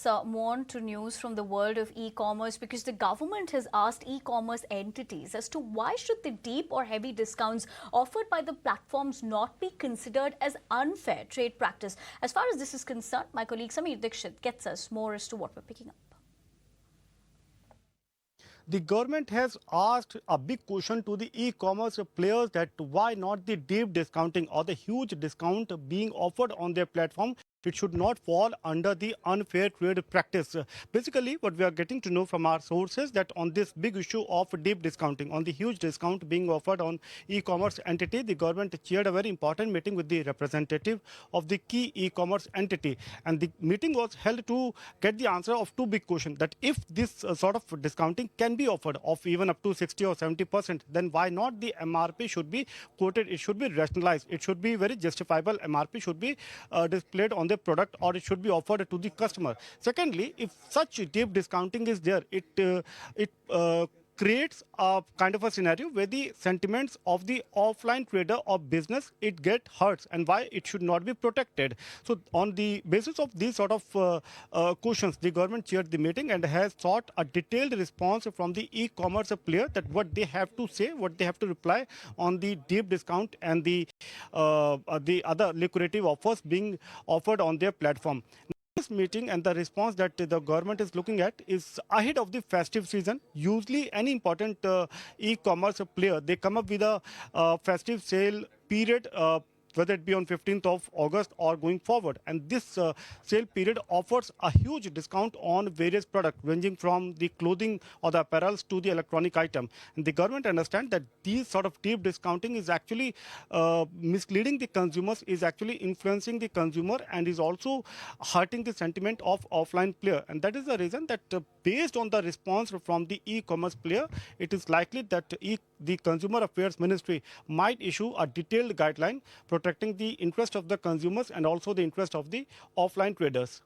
move on to news from the world of e-commerce, because the government has asked e-commerce entities as to why should the deep or heavy discounts offered by the platforms not be considered as unfair trade practice. As far as this is concerned, my colleague Sameer Dikshit gets us more as to what we're picking up. The government has asked a big question to the e-commerce players that why not the deep discounting or the huge discount being offered on their platform. It should not fall under the unfair trade practice. Basically, what we are getting to know from our sources that on this big issue of deep discounting, on the huge discount being offered on e-commerce entity, the government chaired a very important meeting with the representative of the key e-commerce entity. And the meeting was held to get the answer of two big questions, that if this sort of discounting can be offered of even up to 60 or 70%, then why not the MRP should be quoted, it should be rationalized, it should be very justifiable, MRP should be displayed on the product, or it should be offered to the customer. Secondly, if such deep discounting is there, it creates a kind of a scenario where the sentiments of the offline trader or business it get hurts, and why it should not be protected. So on the basis of these sort of questions, the government chaired the meeting and has sought a detailed response from the e-commerce player, that what they have to say, what they have to reply on the deep discount and the other lucrative offers being offered on their platform. This meeting and the response that the government is looking at is ahead of the festive season. Usually any important e-commerce player, they come up with a festive sale period, whether it be on 15th of August or going forward. And this sale period offers a huge discount on various products, ranging from the clothing or the apparels to the electronic item. And the government understands that these sort of deep discounting is actually misleading the consumers, is actually influencing the consumer, and is also hurting the sentiment of offline player. And that is the reason that based on the response from the e-commerce player, it is likely that the Consumer Affairs Ministry might issue a detailed guideline protecting the interest of the consumers and also the interest of the offline traders.